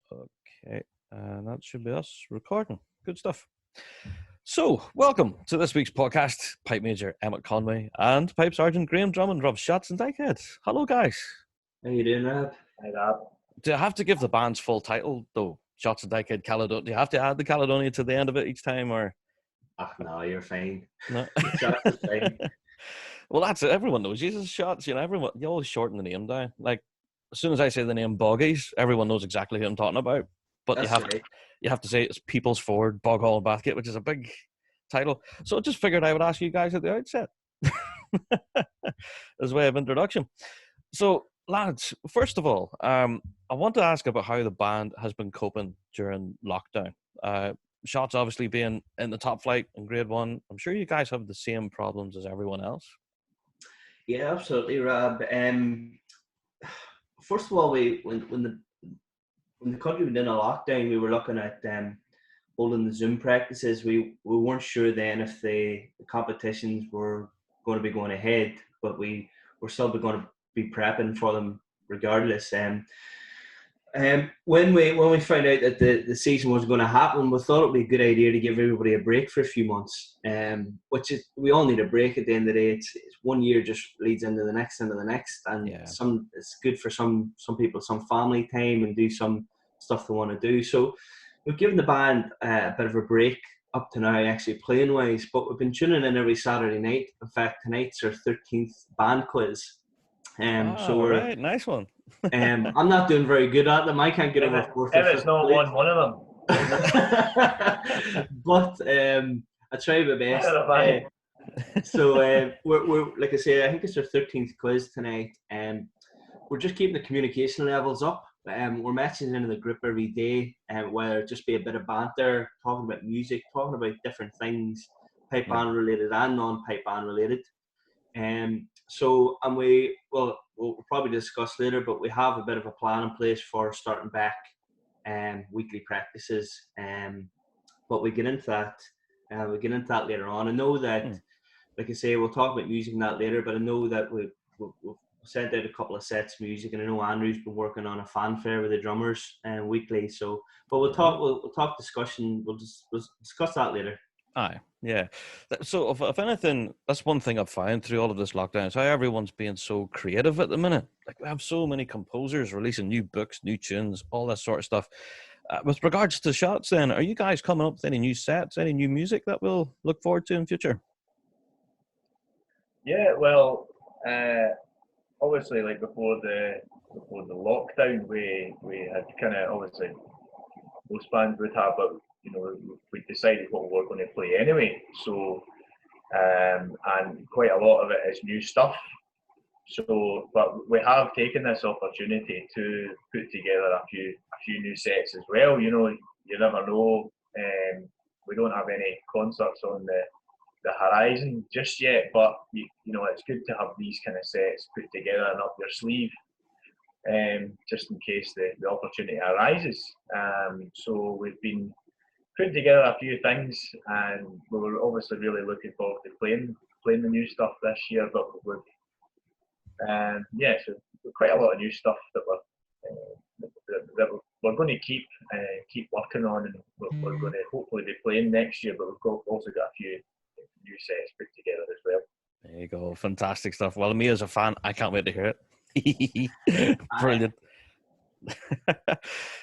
Okay, and that should be us recording. Good stuff. So, welcome to this week's podcast. Pipe Major Emmett Conway and Pipe Sergeant Graham Drummond of Shots and Dykehead. Hello, guys. How you doing, Rob? Hi, Rob. Do I have to give the band's full title, though? Shots and Dykehead, Caledonia. Do you have to add the Caledonia to the end of it each time, or? Oh, no, you're fine. No. Shots is fine. Well, that's it. Everyone knows Jesus Shots. You know, everyone. You always shorten the name down. Like, as soon as I say the name Boggies, everyone knows exactly who I'm talking about. But That's you have to say it's People's Ford, Bog Hall, Bathgate, which is a big title. So I just figured I would ask you guys at the outset as a way of introduction. So, lads, first of all, I want to ask about how the band has been coping during lockdown. Shots obviously being in the top flight in grade 1. I'm sure you guys have the same problems as everyone else. Yeah, absolutely, Rob. First of all, when the country went into lockdown, we were looking at holding the Zoom practices. We weren't sure then if the competitions were going to be going ahead, but we were still going to be prepping for them regardless. When we found out that the season was going to happen, we thought it would be a good idea to give everybody a break for a few months. We all need a break at the end of the day. It's 1 year just leads into the next, and it's good for some people, some family time, and do some stuff they want to do. So we've given the band a bit of a break up to now, actually playing wise. But we've been tuning in every Saturday night. In fact, tonight's our 13th band quiz. So we're right, nice one. I'm not doing very good at them. I can't get over 4th. Emmett's not won one of them. But I try my best. So we're like I say, I think it's our 13th quiz tonight. We're just keeping the communication levels up. We're messaging into the group every day, whether it just be a bit of banter, talking about music, talking about different things, pipe band related and non-pipe band related. We'll probably discuss later, but we have a bit of a plan in place for starting back weekly practices. But we get into that. Later on. I know that, like I say, we'll talk about music and that later. But I know that we've sent out a couple of sets of music, and I know Andrew's been working on a fanfare with the drummers weekly. So, but we'll talk discussion. We'll discuss that later. Aye, yeah. So, if anything, that's one thing I've found through all of this lockdown is how everyone's being so creative at the minute. Like, we have so many composers releasing new books, new tunes, all that sort of stuff. With regards to Shots, then, are you guys coming up with any new sets, any new music that we'll look forward to in future? Yeah, well, obviously, like before the lockdown, we had kind of obviously most bands would have, but we decided what we were going to play anyway. So, and quite a lot of it is new stuff. So, but we have taken this opportunity to put together a few new sets as well. You never know. We don't have any concerts on the horizon just yet, but it's good to have these kind of sets put together and up your sleeve, just in case the opportunity arises. So we've been putting together a few things, and we were obviously really looking forward to playing the new stuff this year. But we've so quite a lot of new stuff that we're going to keep working on, and we're going to hopefully be playing next year. But we've also got a few new sets put together as well. There you go, fantastic stuff. Well, me as a fan, I can't wait to hear it. Brilliant.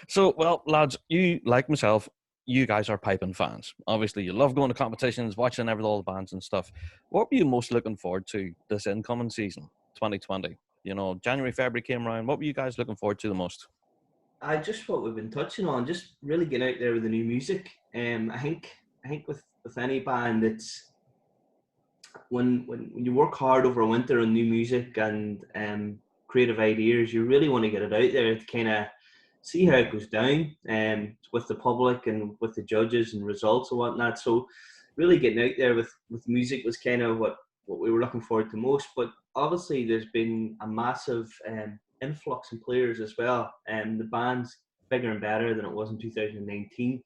So, well, lads, you like myself, you guys are piping fans. Obviously, you love going to competitions, watching all the bands and stuff. What were you most looking forward to this incoming season, 2020? January, February came around. What were you guys looking forward to the most? Just what we've been touching on, just really getting out there with the new music. I think with any band, it's when you work hard over winter on new music and creative ideas, you really want to get it out there to kind of see how it goes down with the public and with the judges and results and whatnot. So really getting out there with music was kind of what we were looking forward to most. But obviously there's been a massive influx in players as well. The band's bigger and better than it was in 2019.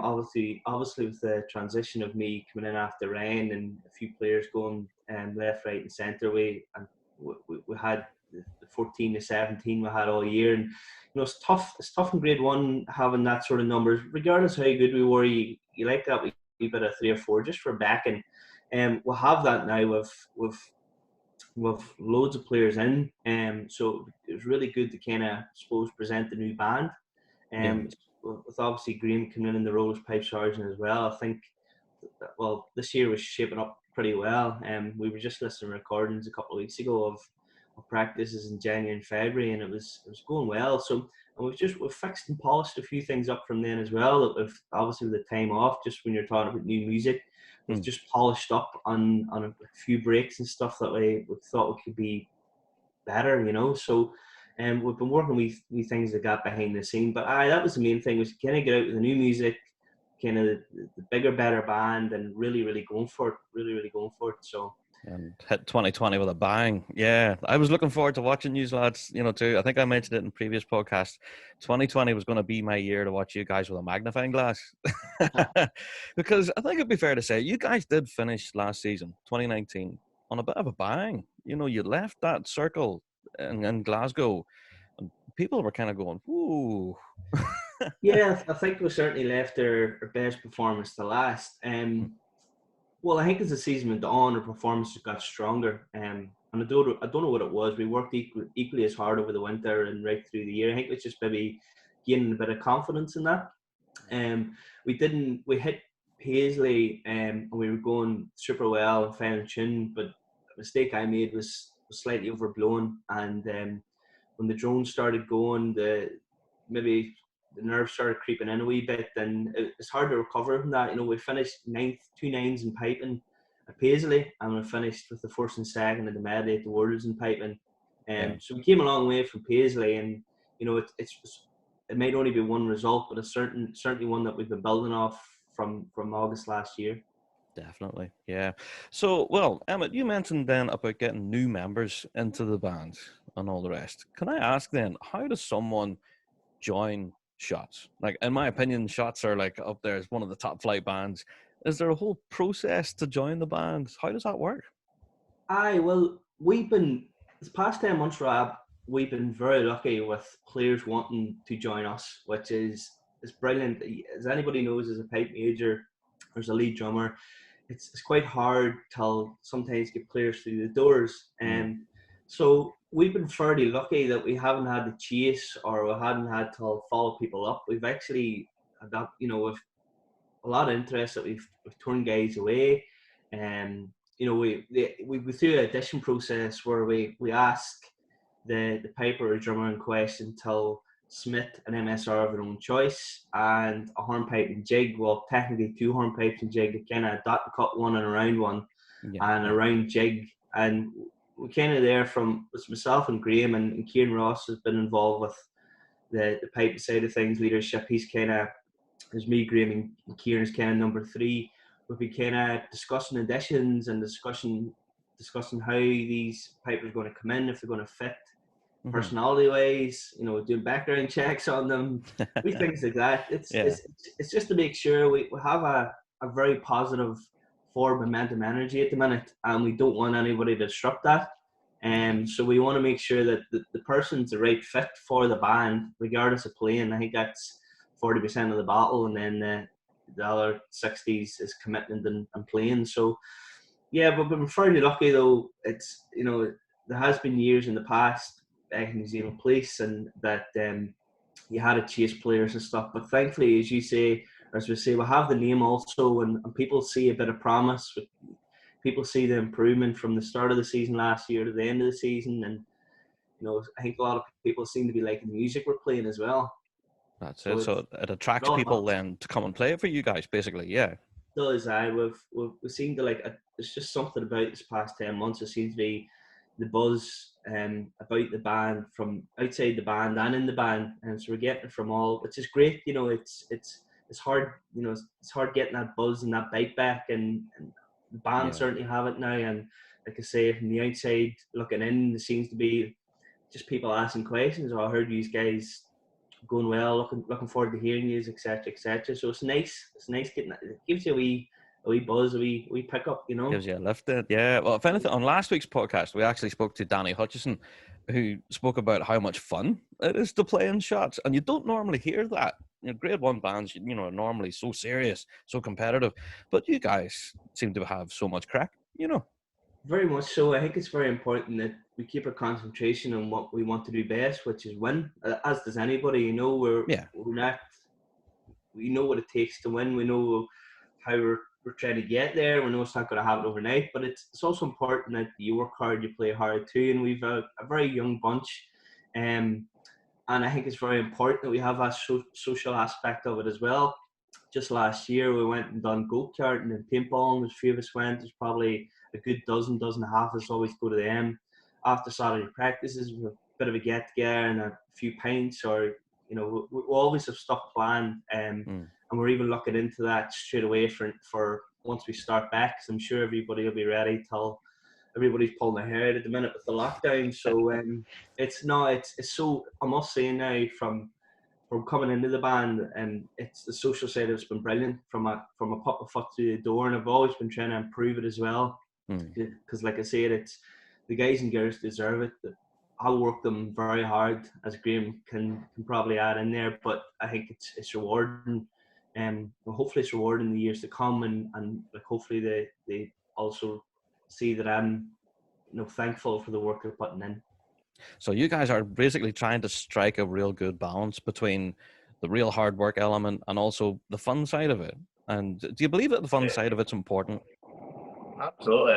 Obviously with the transition of me coming in after Ryan and a few players going left, right and centre, we had the 14 to 17 we had all year. And it's tough. It's tough in grade one having that sort of numbers, regardless of how good we were. You like that wee bit of 3 or 4 just for backing. We'll have that now with loads of players in. So it was really good to kind of, suppose, present the new band. With obviously Graham coming in the role as pipe sergeant as well. I think this year was shaping up pretty well. We were just listening to recordings a couple of weeks ago of practices in January and February, and it was going well. So we've fixed and polished a few things up from then as well. With obviously with the time off, just when you're talking about new music, we've just polished up on a few breaks and stuff that we thought we could be better, So we've been working with things that got behind the scene. But that was the main thing, was kind of get out with the new music, kind of the bigger, better band, and really, really going for it. So. And hit 2020 with a bang. Yeah, I was looking forward to watching you lads, too. I think I mentioned it in previous podcasts. 2020 was going to be my year to watch you guys with a magnifying glass. Because I think it'd be fair to say, you guys did finish last season, 2019, on a bit of a bang. You left that circle in Glasgow, and people were kind of going, ooh. Yeah, I think we certainly left our best performance to last. Well, I think as the season went on, our performances got stronger. And I don't know what it was. We worked equally as hard over the winter and right through the year. I think it's just maybe gaining a bit of confidence in that. We hit Paisley, and we were going super well and fine and tune, but the mistake I made was slightly overblown. And when the drone started going, maybe the nerves started creeping in a wee bit, and it's hard to recover from that. We finished 9th, 2 9s in piping at Paisley, and we finished with the first and second in the medley at the Worlds in piping. So we came a long way from Paisley, and it might only be one result, but it's certainly one that we've been building off from August last year. Definitely, yeah. So, well, Emmett, you mentioned then about getting new members into the band and all the rest. Can I ask then, how does someone join Shots? Like, in my opinion, Shots are like up there as one of the top flight bands. Is there a whole process to join the band? How does that work? Well, we've been, this past 10 months, Rob, we've been very lucky with players wanting to join us, which is brilliant. As anybody knows, as a pipe major, there's a lead drummer. It's quite hard to sometimes get players through the doors. And so we've been fairly lucky that we haven't had to chase, or we hadn't had to follow people up. We've actually had that, with a lot of interest that we've turned guys away. And we go through an audition process where we ask the piper or drummer in question to submit an MSR of their own choice, and a hornpipe and jig. Well, technically 2 hornpipes and jig, a kind of dot and cut one and a round one, and a round jig. And we're kind of there from, it's myself and Graham, and Kieran Ross has been involved with the pipe side of things, leadership. He's kind of, there's me, Graham, and Kieran's kind of number 3. We'll be kind of discussing additions and discussing how these pipers are going to come in, if they're going to fit personality wise, doing background checks on them, things like that. It's just to make sure we have a very positive forward momentum energy at the minute, and we don't want anybody to disrupt that. So we want to make sure that the person's the right fit for the band, regardless of playing. I think that's 40% of the battle, and then the other 60s is commitment and playing. So yeah, but we've been fairly lucky though. It's there has been years in the past back in New Zealand Police, and that you had to chase players and stuff. But thankfully, as you say, or as we say, we have the name also, and people see a bit of promise. People see the improvement from the start of the season last year to the end of the season, and I think a lot of people seem to be liking the music we're playing as well. That's it. So it attracts people then to come and play it for you guys, basically. Yeah. Does we've seen to there's just something about this past 10 months. It seems to be the buzz about the band from outside the band and in the band, and so we're getting it from all, which is great. It's hard, it's hard getting that buzz and that bite back, and the band certainly have it now. And like I say, from the outside looking in, there seems to be just people asking questions. I heard you guys going well, looking forward to hearing you, etc., etc. So it's nice getting that. It gives you a wee wee buzz, a wee pickup, you know. Gives you a lift then. Yeah. Well, if anything, on last week's podcast, we actually spoke to Danny Hutchison, who spoke about how much fun it is to play in shots. And you don't normally hear that. You know, grade one bands, you know, are normally so serious, so competitive. But you guys seem to have so much crack, you know. Very much so. I think it's very important that we keep our concentration on what we want to do best, which is win. As does anybody, you know. We're not. We know what it takes to win. We know how we're trying to get there. We know it's not going to happen overnight, but it's also important that you work hard, you play hard too. And we've a very young bunch, and I think it's very important that we have a social aspect of it as well. Just last year, we went and done go-karting and paintballing. There's a few of us went. There's probably a good dozen and a half of us always go to them after Saturday practices with a bit of a get-together and a few pints, or, you know, we always have stuff planned. And we're even looking into that straight away for once we start back, because I'm sure everybody will be ready till everybody's pulling their hair out at the minute with the lockdown. So it's so, I must say now, from coming into the band, and it's the social side of it's been brilliant, from a pop of foot through the door, and I've always been trying to improve it as well, because like I said, it's the guys and girls deserve it. I'll work them very hard, as Graham can probably add in there, but I think it's rewarding, and hopefully it's rewarding in the years to come, and like hopefully they also see that I'm, you know, thankful for the work they're putting in. So you guys are basically trying to strike a real good balance between the real hard work element and also the fun side of it. And do you believe that the fun side of it's important? Absolutely.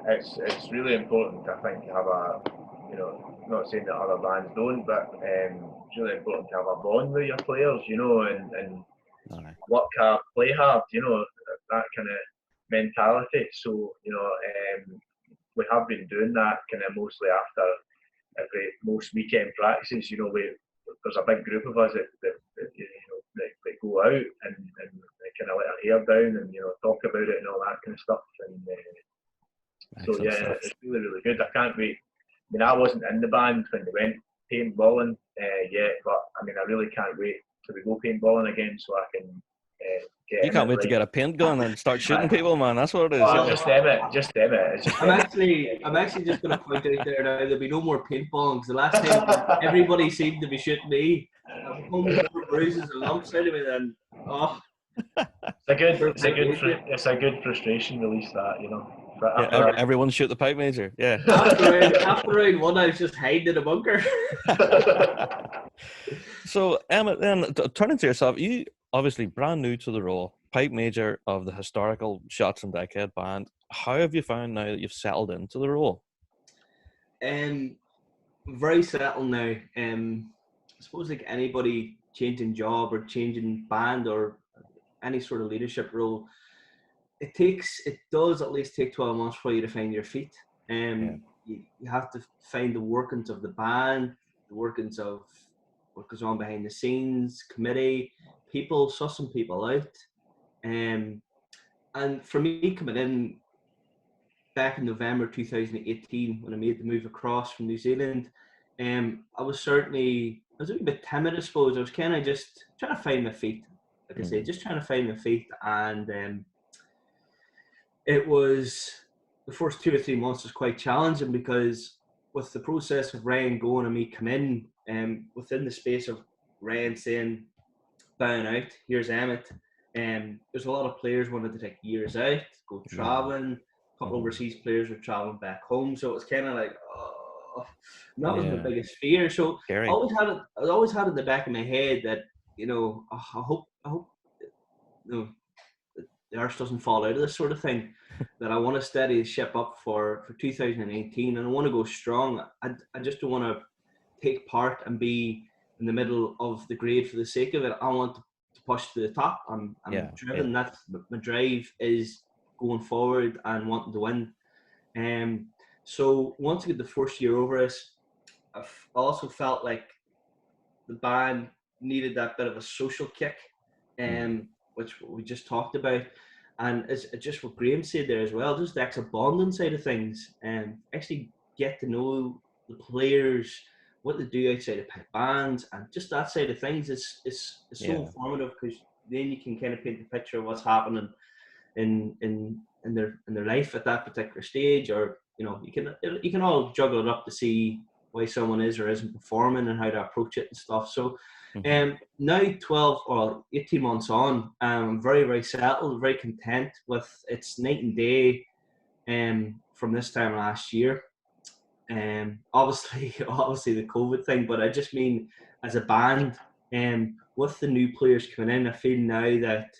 It's really important, I think, to have a, you know, not saying that other bands don't, but it's really important to have a bond with your players, you know, and work hard, play hard, you know, that kind of mentality. So, you know, we have been doing that kind of mostly after most weekend practices. You know, there's a big group of us that you know, that go out and they kind of let our hair down and, you know, talk about it and all that kind of stuff. And so yeah, stuff. It's really, really good. I can't wait. I mean, I wasn't in the band when we went paintballing yet, but I mean, I really can't wait till we go paintballing again, so I can get. You can't wait to get a paint gun and start shooting people, man. That's what it is. Oh, just Emmett. I'm actually just going to point out there now, there'll be no more paintballing, because the last time everybody seemed to be shooting me. I'm home with more bruises and lumps out of it, and it's a good frustration release, that, you know. Everyone shoot the pipe major. Yeah. After round one, I was just hiding in a bunker. So, Emmett, then turning to yourself, you obviously brand new to the role, pipe major of the historical Shots and Dykehead band. How have you found now that you've settled into the role? Very settled now. I suppose like anybody changing job or changing band or any sort of leadership role, it does at least take 12 months for you to find your feet. You have to find the workings of the band, the workings of what goes on behind the scenes, committee, people, sussing people out. And for me, coming in back in November 2018, when I made the move across from New Zealand, I was a wee bit timid, I suppose. I was kind of just trying to find my feet. Like I say, just trying to find my feet. And it was, the first 2 or 3 months was quite challenging, because with the process of Ryan going and me come in, within the space of Ryan saying, bowing out, here's Emmett, there's a lot of players wanted to take years out, go travelling. A couple overseas players were travelling back home, so it was kind of like, that was my biggest fear. So I always had in the back of my head that, you know, I hope you know, the arse doesn't fall out of this sort of thing. That I want to steady the ship up for 2018, and I want to go strong. I just don't want to take part and be in the middle of the grade for the sake of it. I want to push to the top. I'm driven. That's my drive, is going forward and wanting to win. So once I get the first year over us, I also felt like the band needed that bit of a social kick, which we just talked about. And it's just what Graham said there as well, just the extra bonding side of things, and actually get to know the players, what they do outside of bands, and just that side of things is so informative, because then you can kind of paint the picture of what's happening in their life at that particular stage, or you can all juggle it up to see why someone is or isn't performing and how to approach it and stuff. So now 12 or 18 months on, I'm very, very settled, very content with it's night and day from this time last year. Obviously the COVID thing, but I just mean as a band, with the new players coming in, I feel now that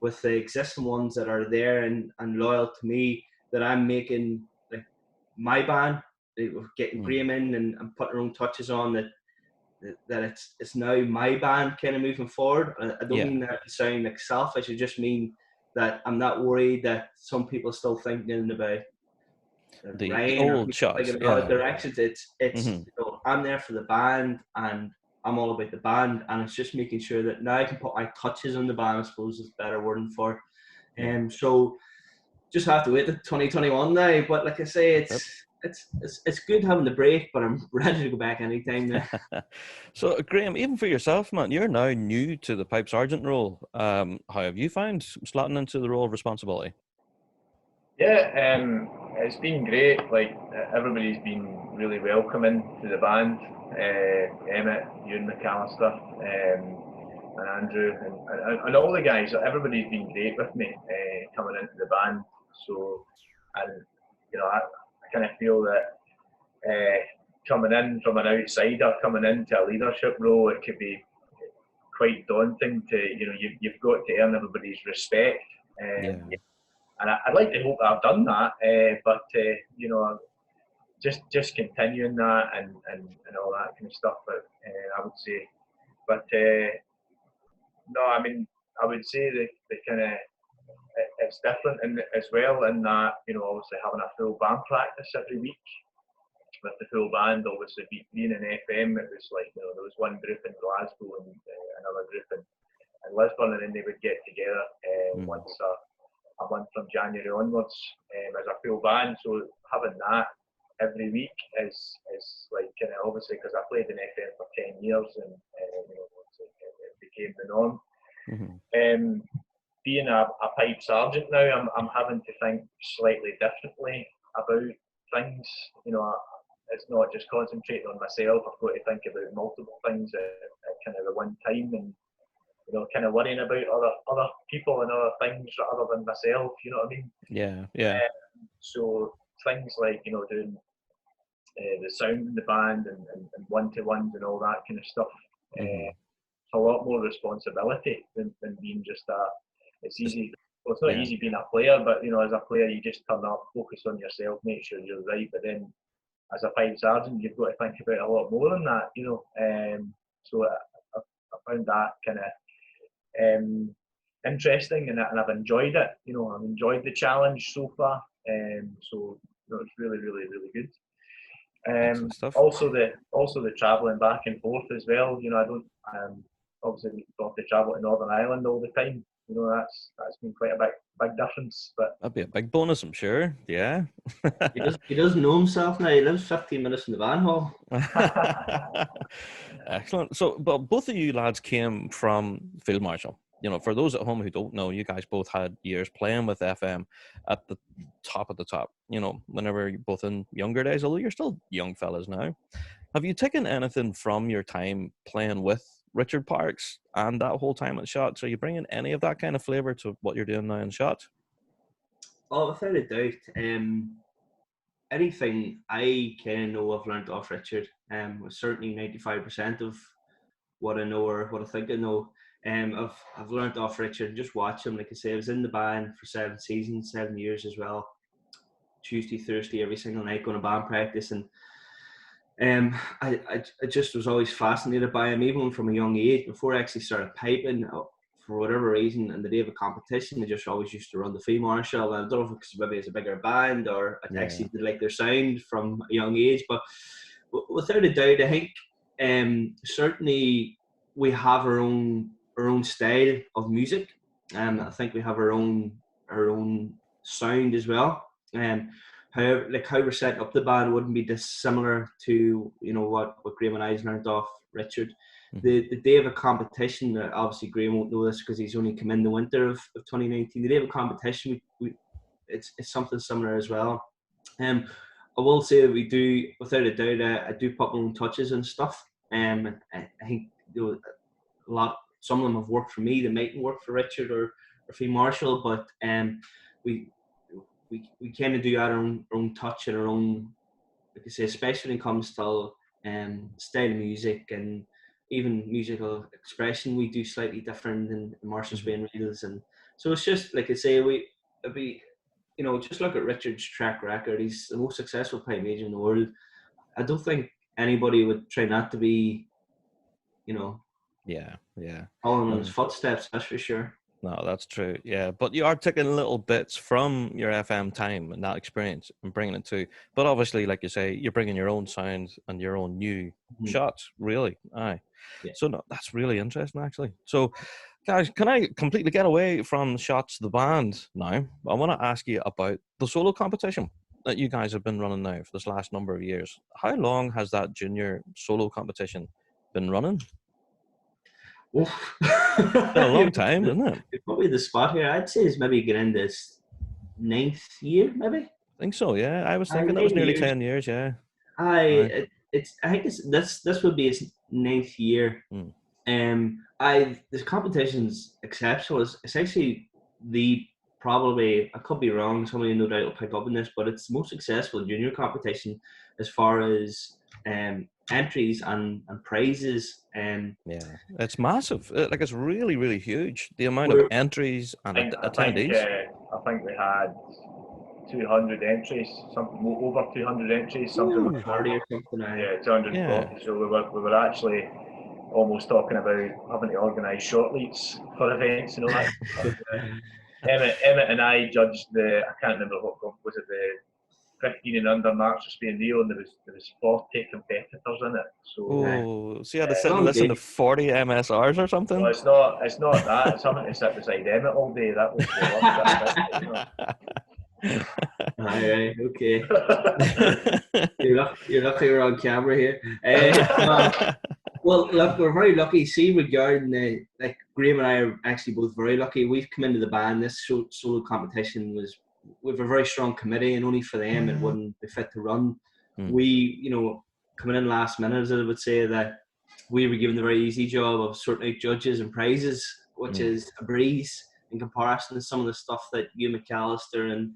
with the existing ones that are there and loyal to me, that I'm making like my band, getting Graham in and putting their own touches on that it's now my band kind of moving forward. I don't mean that to sound like selfish. I just mean that I'm not worried that some people are still thinking about the old shots, directions. It's I'm there for the band and I'm all about the band, and it's just making sure that now I can put my touches on the band, I suppose is a better wording for it. So just have to wait till 2021 now, but like I say, it's good having the break, but I'm ready to go back anytime now. So Graham, even for yourself, man, you're now new to the pipe sergeant role. How have you found slotting into the role of responsibility? Yeah, it's been great. Like everybody's been really welcoming to the band. Emmett, Ewan McAllister, and Andrew, and all the guys. Everybody's been great with me coming into the band. So, and I kind of feel that coming in from an outsider, coming into a leadership role, it could be quite daunting to you've got to earn everybody's respect. And I'd like to hope that I've done that, but just continuing that and all that kind of stuff. But I would say, but no, I mean, I would say the kind of it's different as well in that obviously having a full band practice every week with the full band. Obviously being in FM, it was like there was one group in Glasgow and another group in Lisbon, and then they would get together once a month from January onwards as a full band. So having that every week is like kind of obviously because I played in FM for 10 years and it became the norm. Being a pipe sergeant now, I'm having to think slightly differently about things. It's not just concentrating on myself. I've got to think about multiple things at kind of the one time, and kind of worrying about other people and other things other than myself. You know what I mean? Yeah. So things like doing the sound in the band and one-to-ones and all that kind of stuff. It's a lot more responsibility than being just it's easy. Well, it's not easy being a player, but as a player, you just turn up, focus on yourself, make sure you're right. But then, as a pipe sergeant, you've got to think about a lot more than that. So I found that kind of interesting, and I've enjoyed it. I've enjoyed the challenge so far. So it's really, really, really good. Also the travelling back and forth as well. I don't obviously we don't have to travel to Northern Ireland all the time. That's been quite a big difference. But that'd be a big bonus, I'm sure. Yeah. he doesn't know himself now. He lives 15 minutes from the van hall. Excellent. So, but both of you lads came from Field Marshal. For those at home who don't know, you guys both had years playing with FM at the top of the top. Whenever you're both in younger days, although you're still young fellas now. Have you taken anything from your time playing with Richard Parks and that whole time at Shots? Are you bringing any of that kind of flavour to what you're doing now in Shots? Oh, without a doubt. Anything I kind of know I've learned off Richard. Certainly 95% of what I know or what I think I know. I've learned off Richard. Just watch him. Like I say, I was in the band for 7 seasons, 7 years as well. Tuesday, Thursday, every single night going to band practice, and I just was always fascinated by him, even from a young age. Before I actually started piping, for whatever reason, on the day of a competition, I just always used to run the free Marshal. And I don't know if it's maybe it's a bigger band or I actually did like their sound from a young age. But without a doubt, I think certainly we have our own style of music. I think we have our own sound as well. How we're setting up the band wouldn't be dissimilar to what Graham and I learned off Richard. The day of a competition, obviously Graham won't know this because he's only come in the winter of 2019. The day of a competition, it's something similar as well. I will say that we do, without a doubt, I do put my own touches and stuff. I think some of them have worked for me. They mightn't work for Richard or for Marshall, but we kind of do our own touch and our own, like I say, especially when it comes to style of music and even musical expression. We do slightly different than Marshall's way and reels, and so it's just like I say, just look at Richard's track record. He's the most successful pipe major in the world. I don't think anybody would try not to be, following in his footsteps. That's for sure. No, that's true. Yeah, but you are taking little bits from your FM time and that experience and bringing it to. But obviously, like you say, you're bringing your own sound and your own new shots. Really, aye. Yeah. So no, that's really interesting, actually. So, guys, can I completely get away from shots the band now? I want to ask you about the solo competition that you guys have been running now for this last number of years. How long has that junior solo competition been running? It's been a long time, isn't it? It's probably the spot here. I'd say it's maybe getting into its 9th year, maybe. I think so. Yeah, I was thinking it was nearly 10 years. Yeah. I think this would be its 9th year. This competition's exceptional. It's actually probably, I could be wrong, somebody no doubt will pick up on this, but it's the most successful junior competition as far as entries and prizes. Yeah, it's massive. It's really, really huge. The amount of entries and attendees. I think we had 200 entries, something over 200 entries, something like 40 or something. 240. Yeah. So we were actually almost talking about having to organise short leads for events and all that. Emmett and I judged I can't remember what was it, the 15 and under March of Spain Rio, and there was 40 competitors in it. So so you had to sit and listen to 40 MSRs or something? No, it's not that. It's something to sit beside Emmett all day. That was the worst. Aye, okay. You're lucky we're on camera here. Well, look, we're very lucky. See, regarding Graham and I are actually both very lucky. We've come into the band. This solo competition we have a very strong committee, and only for them it wouldn't be fit to run. We, coming in last minute, as I would say, that we were given the very easy job of sorting out judges and prizes, which is a breeze in comparison to some of the stuff that Hugh McAllister and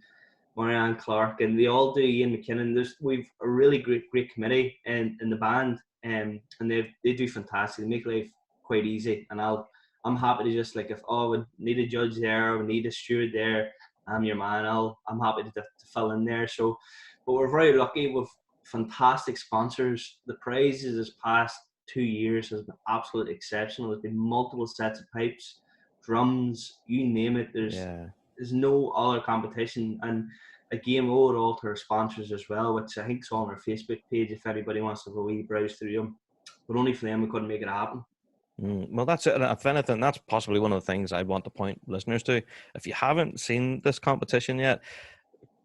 Marianne Clark and they all do. Ian McKinnon. We've a really great committee in the band, and they do fantastic. They make life quite easy, and I'm happy to just if we need a judge there, we need a steward there, I'm your man. I'm happy to fill in there. So, but we're very lucky with fantastic sponsors. The prizes this past 2 years has been absolutely exceptional. There's been multiple sets of pipes, drums, you name it. There's no other competition, and again, we owe it all to our sponsors as well, which I think is on our Facebook page if anybody wants to have a wee browse through them. But only for them we couldn't make it happen. Well, that's it. And if anything, that's possibly one of the things I want to point listeners to. If you haven't seen this competition yet,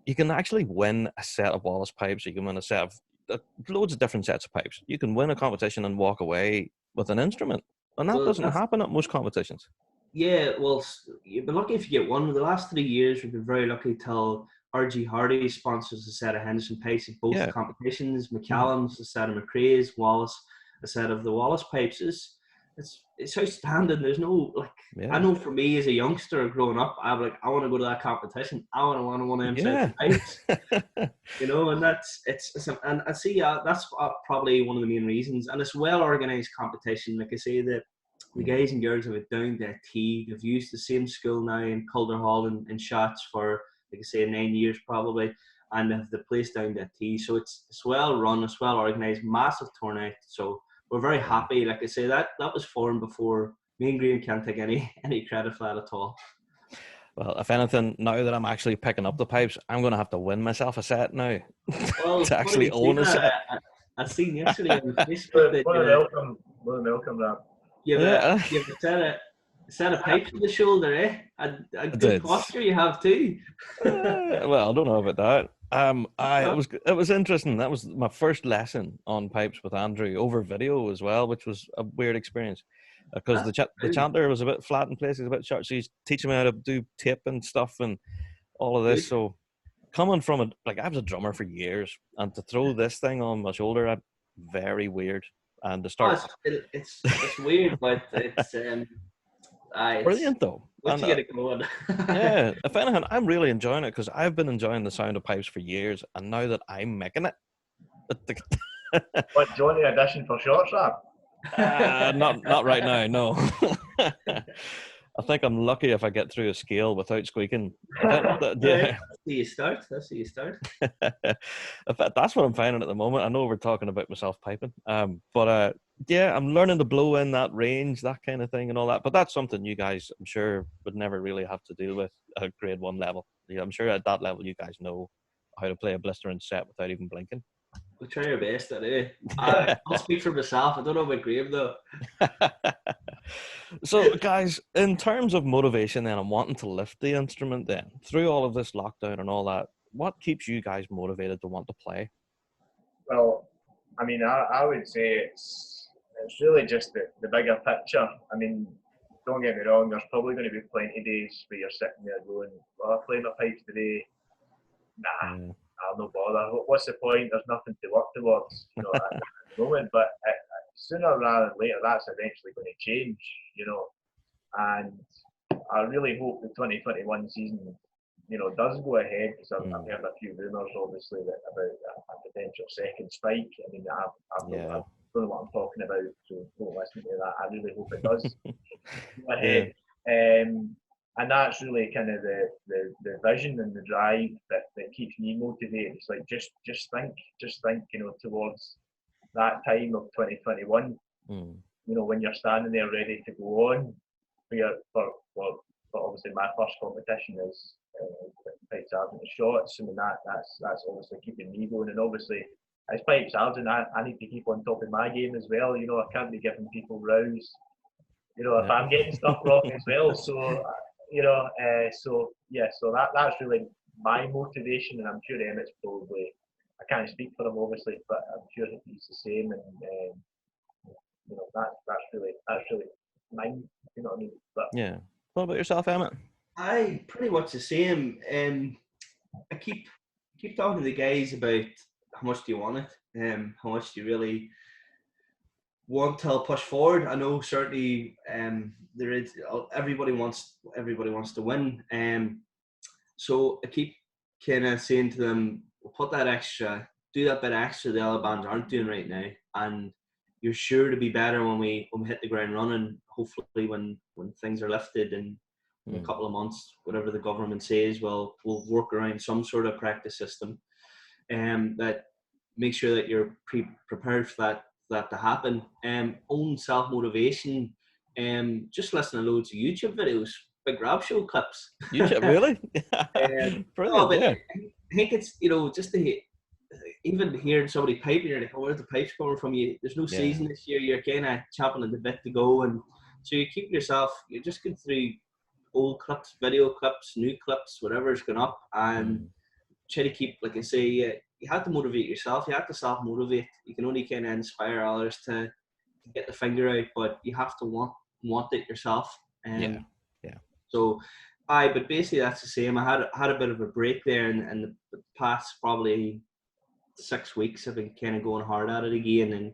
you can actually win a set of Wallace pipes. You can win a set of loads of different sets of pipes. You can win a competition and walk away with an instrument. And that doesn't happen at most competitions. Yeah, well, you've been lucky if you get one. The last 3 years, we've been very lucky till RG Hardy sponsors a set of Henderson pipes at both competitions. McCallum's a set of McRae's, Wallace a set of the Wallace pipes. It's outstanding. There's no I know for me as a youngster growing up, I'm I want to go to that competition. I want to one of them sets of pipes. And and I see that's probably one of the main reasons. And it's well organised competition. Like I say, the guys and girls have it down to a T. They've used the same school now in Calder Hall and Shots for, like I say, 9 years probably, and have the place down to a T. So it's well run, it's well organised, massive turnout. So we're very happy. Like I say, that was formed before. Me and Graham can't take any credit for that at all. Well, if anything, now that I'm actually picking up the pipes, I'm going to have to win myself a set now to actually own a set. I've seen yesterday on Facebook that what a welcome that. You have a set of pipes on the shoulder, eh? A good posture you have too. Well, I don't know about that. It was interesting. That was my first lesson on pipes with Andrew over video as well, which was a weird experience because That's the brilliant. chanter was a bit flat in places, a bit short. So he's teaching me how to do tape and stuff and all of this. Good. So coming from I was a drummer for years, and to throw this thing on my shoulder, very weird. And to Oh, start, it's weird, but it's brilliant though. once And you get it going. yeah, if anything, I'm really enjoying it because I've been enjoying the sound of pipes for years, and now that I'm making it, What, Johnny audition for short rap? not right now, no. I think I'm lucky if I get through a scale without squeaking. Right. Yeah, That's where you start. That's where you start. that's what I'm finding at the moment. I know we're talking about myself piping, but yeah, I'm learning to blow in that range, that kind of thing, and all that. But that's something you guys, I'm sure, would never really have to deal with at grade 1 level. Yeah, I'm sure at that level you guys know how to play a blistering set without even blinking. We'll try our best at it. I'll speak for myself. I don't know about Graham though. So, guys, in terms of motivation, then, and wanting to lift the instrument, then through all of this lockdown and all that, what keeps you guys motivated to want to play? Well, I mean, I would say it's really just the bigger picture. I mean, don't get me wrong, there's probably going to be plenty of days where you're sitting there going, well, I played my pipes today. Nah, I'll no bother. What's the point? There's nothing to work towards, at the moment. But sooner rather than later, that's eventually going to change, And I really hope the 2021 season, does go ahead because I've heard a few rumours, obviously, about a potential second strike. I mean, I don't know what I'm talking about, so don't listen to that. I really hope it does go ahead. And that's really kind of the vision and the drive that keeps me motivated. It's like just think, towards that time of 2021. When you're standing there ready to go on, for obviously my first competition is pipe sergeant of shots. I mean that's obviously keeping me going, and obviously as pipe sergeant, I need to keep on top of my game as well. I can't be giving people rows. If I'm getting stuff wrong as well. So so that's really my motivation, and I'm sure Emmett's probably. I can't speak for him obviously, but I'm sure he's the same, and that's really mine. You know what I mean? But yeah. What about yourself, Emmett? I pretty much the same. I keep talking to the guys about how much do you want it, how much do you really want to push forward. I know certainly there is everybody wants to win. So I keep kind of saying to them, we'll put that extra, do that bit extra the other bands aren't doing right now, and you're sure to be better when we hit the ground running. Hopefully, when things are lifted and in a couple of months, whatever the government says, we'll work around some sort of practice system, that make sure that you're prepared for that to happen. Own self motivation. Just listen to loads of YouTube videos, big rap show clips. YouTube, really? Brilliant. But I think it's just to even hearing somebody piping, you're like, oh, where's the pipes coming from? There's no season this year. You're kind of chopping at the bit to go, and so you keep yourself. You just get through old clips, video clips, new clips, whatever's going up, and try to keep, like I say, you have to motivate yourself. You have to self-motivate. You can only kind of inspire others to get the finger out, but you have to want it yourself. Yeah. So, but basically that's the same. I had a bit of a break there, and the past probably 6 weeks I've been kind of going hard at it again,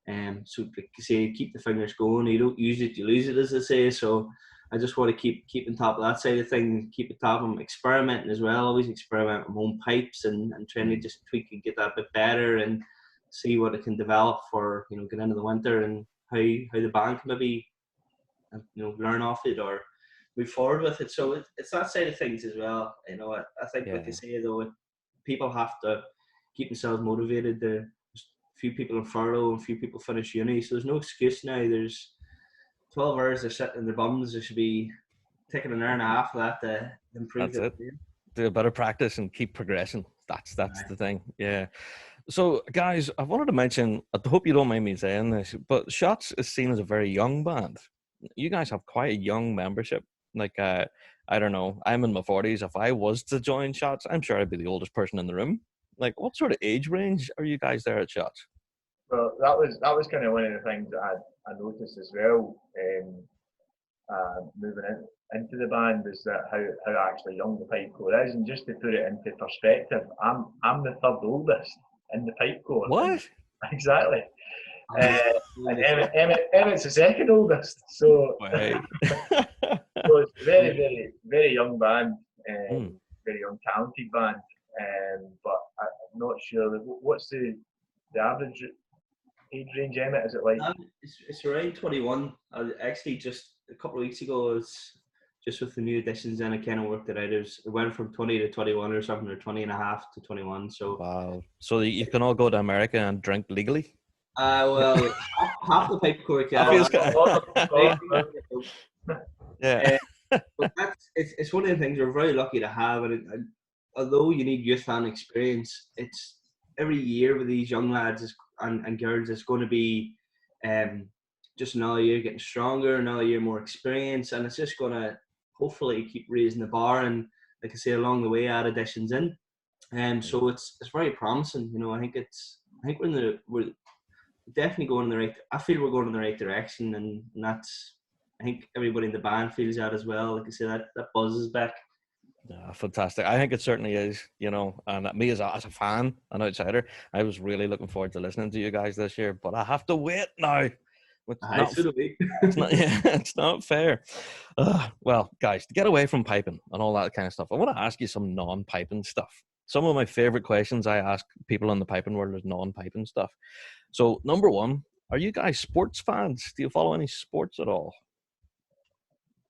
and so like you say, keep the fingers going. You don't use it, you lose it, as they say. So I just want to keep on top of that side of things, keep on top of them, experimenting as well. Always experiment with my own pipes and trying to just tweak and get that a bit better and see what it can develop for get into the winter, and how the band can maybe learn off it or move forward with it. So it's that side of things as well. I think like I say though, people have to keep themselves motivated. There's a few people in furlough and a few people finish uni, so there's no excuse now. There's 12 hours they're sitting in their bums. There should be taking an hour and a half of that to improve. That's it. Do a better practice and keep progressing. That's the thing. Yeah. So, guys, I wanted to mention, I hope you don't mind me saying this, but Shots is seen as a very young band. You guys have quite a young membership. Like, I don't know. I'm in my 40s. If I was to join shots, I'm sure I'd be the oldest person in the room. Like, what sort of age range are you guys there at shots? Well, that was kind of one of the things that I noticed as well. Moving into the band is that how actually young the pipe corps is, and just to put it into perspective, I'm the third oldest in the pipe corps. What? Exactly. And Emmett's the second oldest, so Right. so it's a very, very, very young band, very young, talented band. But I'm not sure what's the average age range, Emmett? Is it like? It's around 21. Actually, just a couple of weeks ago, it's just with the new additions, and I kind of worked it out. It went from 20 to 21 or something, or 20 and a half to 21. So Wow. So you can all go to America and drink legally? well, half the pipe corps can. Yeah. But it's one of the things we're very lucky to have, and although you need youth and experience, it's every year with these young lads and girls, it's going to be just another year getting stronger, another year more experience, and it's just going to hopefully keep raising the bar, and like I say, along the way add additions in. So it's very promising. You know, I think we're definitely going in the right. I feel we're going in the right direction, and that's. I think everybody in the band feels that as well. Like I say, that buzz is back. Yeah, fantastic. I think it certainly is, you know, and me as a fan, an outsider, I was really looking forward to listening to you guys this year, but I have to wait now. It's not, yeah, it's not fair. Well, guys, to get away from piping and all that kind of stuff, I want to ask you some non-piping stuff. Some of my favorite questions I ask people in the piping world is non-piping stuff. So, number one, are you guys sports fans? Do you follow any sports at all?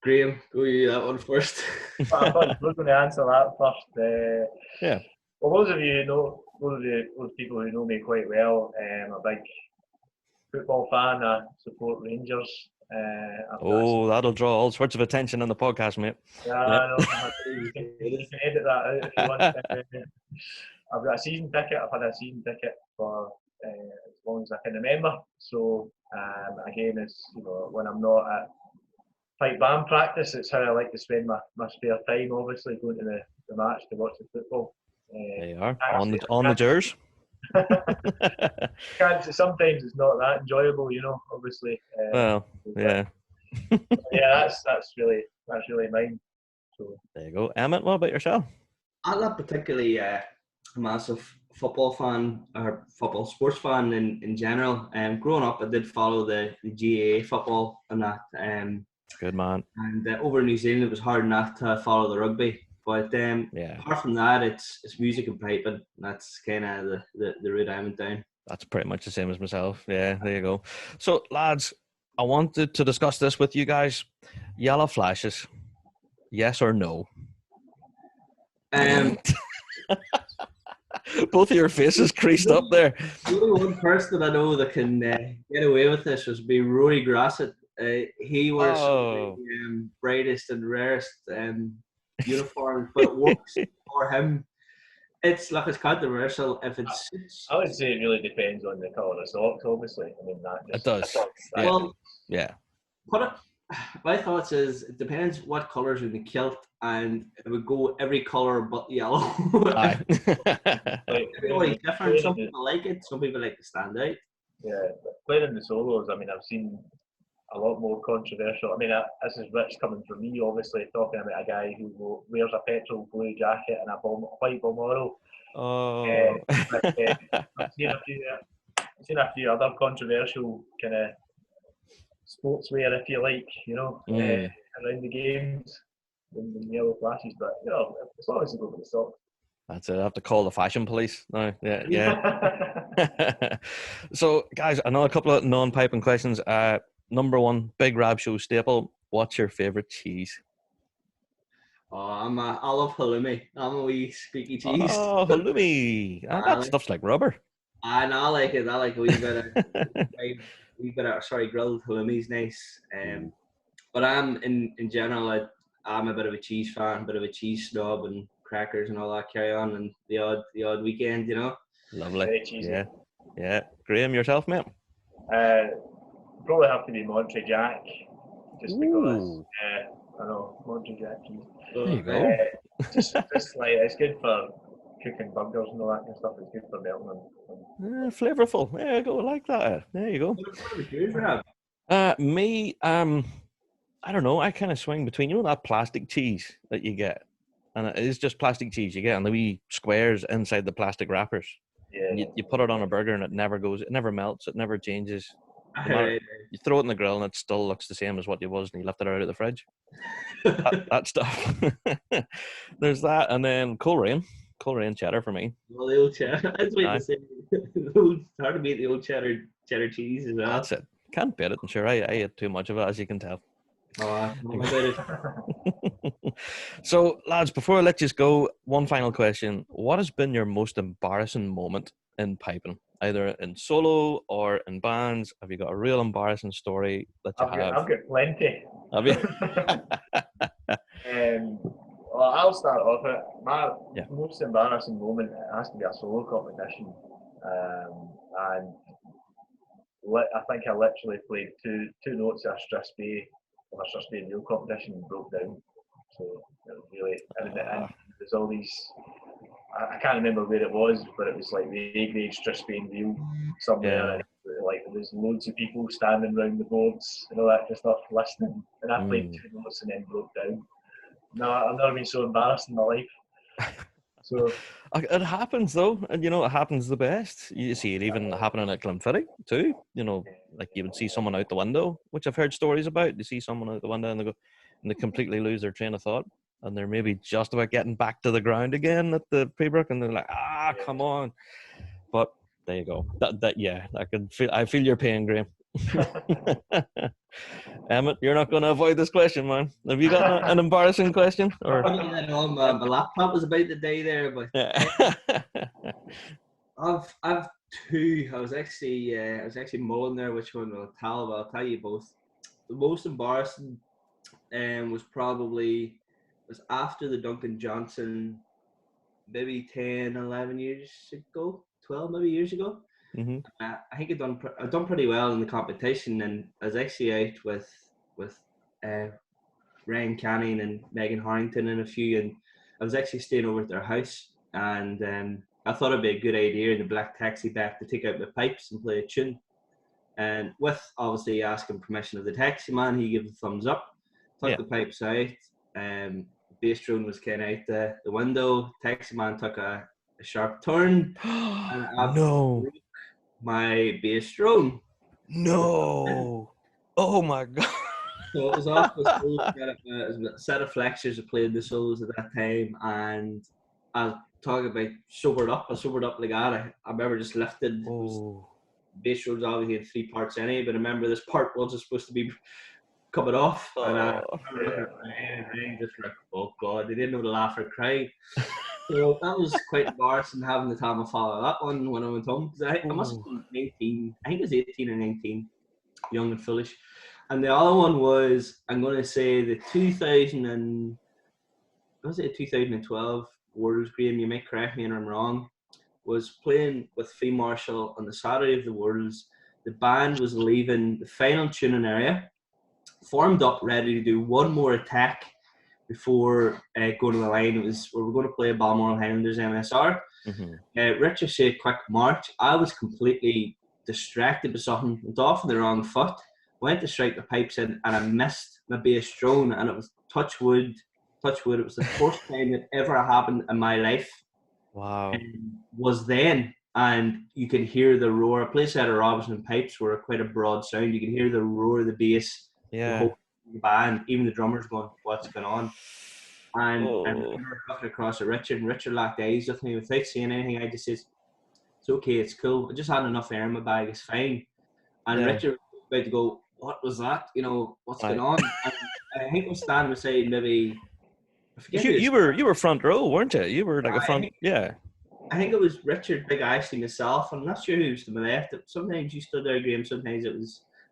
Graham, go you that one first. I thought you were going to answer that first. Yeah. Well, those people who know me quite well, I'm a big football fan. I support Rangers. That'll draw all sorts of attention on the podcast, mate. Yeah, I know. You can edit that out if you want. I've got a season ticket. I've had a season ticket for as long as I can remember. So again, it's when I'm not at pipe band practice, it's how I like to spend my spare time. Obviously, going to the match to watch the football. There you are on the jers. Sometimes it's not that enjoyable, obviously. Well, yeah. Yeah, that's really mine. So there you go, Emmett. What about yourself? I'm not particularly a massive football fan or football sports fan in general. Growing up, I did follow the GAA football and that. Good man. And over in New Zealand, it was hard enough to follow the rugby. But apart from that, it's music and piping. That's kind of the route I went down. That's pretty much the same as myself. Yeah, there you go. So, lads, I wanted to discuss this with you guys. Yellow flashes, yes or no? Both of your faces creased up there. The only one person I know that can get away with this was be Rory Grassett. He wears the brightest and rarest uniforms, but it works for him. It's controversial if it's. I would say it really depends on the colour of socks. Obviously, I mean it does. My thoughts is it depends what colours in the kilt, and it would go every colour but yellow. Everybody's different. Some people like it. Some people like to stand out. Yeah, playing in the solos. I mean, I've seen a lot more controversial. I mean, this is rich coming from me, obviously, talking about a guy who wears a petrol blue jacket and a white Balmoral. I've seen a few other controversial kind of sportswear, if you like, around the games, in yellow flashes. But as long as you go with the socks. That's it. I have to call the fashion police. No, yeah. So, guys, another couple of non-piping questions. Number one, big Rab Show staple. What's your favourite cheese? I love halloumi. I'm a wee squeaky cheese. Oh, halloumi. That stuff's like rubber. I like it. I like a wee bit of grilled halloumi's nice. But I'm in general, I'm a bit of a cheese fan, a bit of a cheese snob, and crackers and all that carry on, and the odd weekend, Lovely. Yeah. Graham, yourself, mate? Probably have to be Monterey Jack, just because I know, modern Jack cheese. There you go. Just like it's good for cooking burgers and all that kind of stuff. It's good for melting them. Flavorful. There you go. I like that. There you go. What about yours, Rob? Me, I don't know. I kind of swing between, that plastic cheese that you get, and it is just plastic cheese you get, and the wee squares inside the plastic wrappers. Yeah. And you put it on a burger, and it never goes. It never melts. It never changes. No matter, Right. you throw it in the grill, and it still looks the same as what it was, and you left it out of the fridge. that stuff. There's that, and then cool rain cheddar for me. Well, the old cheddar. I was waiting to say, it's hard to beat the old cheddar cheese as well. That's it. Can't beat it. I'm sure I ate too much of it, as you can tell. Oh, So, lads, before I let you go, one final question. What has been your most embarrassing moment in piping, either in solo or in bands? Have you got a real embarrassing story that you have? I've got plenty. Have you? Well, I'll start off it. My Yeah. most embarrassing moment has to be a solo competition, and I think I literally played two notes of a Strathspey Reel competition and broke down. So it was really, and there's all these. I can't remember where it was, but it was like the A-grade Strathspey Reel somewhere. Yeah. And like there was loads of people standing around the boards and all that kind of stuff listening, and I played two notes and then broke down. No, I've never been so embarrassed in my life. So it happens though, and it happens the best. You see it even happening at Glenfiddich too. Like you would see someone out the window, which I've heard stories about. You see someone out the window and they completely lose their train of thought, and they're maybe just about getting back to the ground again at the pre-brook, and they're like, come on. But there you go. I feel your pain, Graham. Emmett, you're not going to avoid this question, man. Have you got an embarrassing question? Or my laptop was about to die there, but I've two. I was actually mulling there which one I'll tell, but I'll tell you both. The most embarrassing was after the Duncan Johnson, maybe 10, 11 years ago, 12 maybe years ago. Mm-hmm. I think I'd done pretty well in the competition, and I was actually out with Ryan Canning and Megan Harrington and a few, and I was actually staying over at their house, and I thought it'd be a good idea in the black taxi back to take out my pipes and play a tune, and with obviously asking permission of the taxi man, he gave the thumbs up, took the pipes out, bass drone was kind of out the window, taxi man took a sharp turn, and I broke my bass drone. No. Oh my god. So it was off the solos, a set of flexors that played the solos at that time, and I talk about sobered up. I sobered up like that. I remember just lifted. Bass drones obviously had 3 parts anyway, but I remember this part wasn't supposed to be coming off, and I remember just like, oh god, they didn't know to laugh or cry. So that was quite embarrassing having to tell my father that one when I went home, because I must have been 19. I think it was 18 or 19, young and foolish. And the other one was, I'm going to say the 2012 Worlds, Graham, you might correct me if I'm wrong, was playing with Marshal on the Saturday of the Worlds. The band was leaving the final tuning area, formed up, ready to do one more attack before going to the line. We were going to play a Balmoral Highlanders MSR. Mm-hmm. Richard said quick march. I was completely distracted by something, went off on the wrong foot, went to strike the pipes in, and I missed my bass drone, and it was touch wood, it was the first time that ever happened in my life. Wow. Was then, and you can hear the roar. A place out of Robinson pipes were quite a broad sound. You can hear the roar of the bass. Yeah. The whole band, even the drummers going, what's going on? And I remember looking across at Richard, and Richard locked eyes with me without saying anything. I just said, it's okay, it's cool. I just had enough air in my bag, it's fine. And Richard was about to go, what was that? What's going on? And I think we'll stand beside maybe. You were front row, weren't you? You were like a front, I think it was Richard, Big Ashley, myself. I'm not sure who was to my left. Sometimes you stood there, Graham. Sometimes it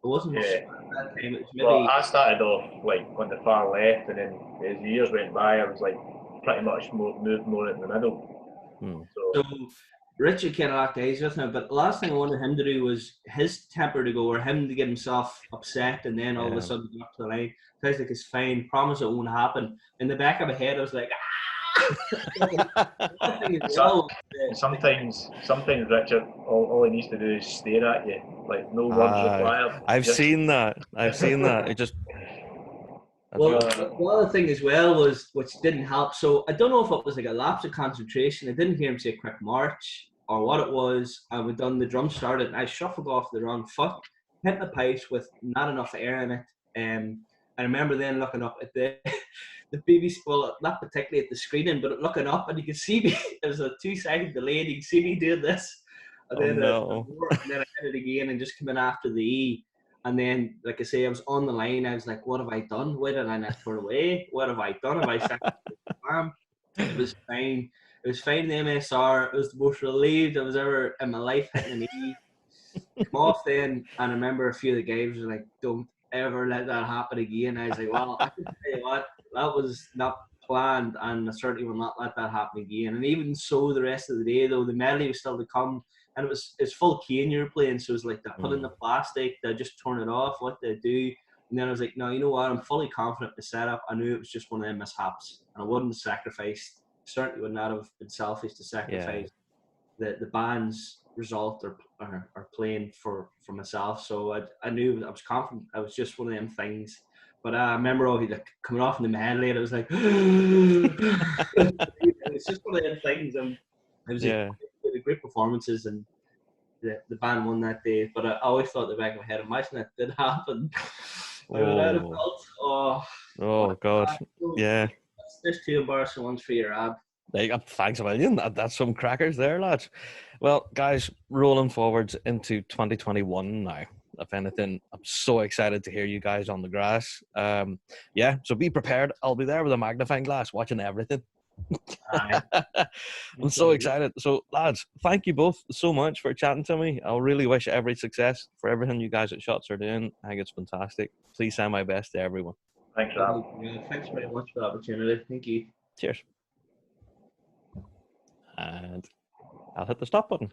wasn't much at that time. It was maybe. Well, I started off like on the far left, and then as the years went by, I was like pretty much moved more in the middle. So Richard kind of locked eyes with me, but the last thing I wanted him to do was his temper to go, or him to get himself upset, and then all of a Yeah. sudden go up to the line. So I was like, it's fine, promise it won't happen. In the back of my head, I was like, the thing as well, Sometimes Richard, all he needs to do is stare at you, like no words required. I've Just- seen that. I've seen that. It just. well, the other thing as well was, which didn't help. So I don't know if it was like a lapse of concentration. I didn't hear him say quick march or what it was. And we done the drum started, and I shuffled off the wrong foot, hit the pipes with not enough air in it. I remember then looking up at the BBC, well, not particularly at the screening, but looking up, and you could see me. There was a 2-second delay, and you could see me doing this, and Oh, then no. and then I hit it again and just coming after the E. And then, like I say, I was on the line. I was like, what have I done? Why did I not turn away? What have I done? Have I sacrificed the farm? It was fine. It was fine in the MSR. It was the most relieved I was ever in my life hitting an E. Come off then, and I remember a few of the guys were like, don't ever let that happen again. I was like, well, I can tell you what, that was not planned, and I certainly will not let that happen again. And even so, the rest of the day, though, the medley was still to come, and it's full cane you're playing, so it was like, they put in the plastic, they just turn it off, what they do. And then I was like, no, you know what, I'm fully confident in the setup. I knew it was just one of them mishaps, and I wouldn't have sacrificed, certainly would not have been selfish to sacrifice the band's result or playing for myself. So I knew, I was confident. I was just one of them things. But I remember all like coming off in the medley, and I was like, it's just one of them things. It was a great performances, and the band won that day. But I always thought in the back of my head, imagine that did happen. I would have felt, oh God, yeah. There's 2 embarrassing ones for your Ab. Thanks a million. That's some crackers there, lads. Well, guys, rolling forwards into 2021 now. If anything, I'm so excited to hear you guys on the grass. So be prepared. I'll be there with a magnifying glass watching everything. I'm so excited. So, lads, thank you both so much for chatting to me. I really wish every success for everything you guys at Shots are doing. I think it's fantastic. Please send my best to everyone. Thanks, Rob. Thanks very much for the opportunity. Thank you. Cheers. And I'll hit the stop button.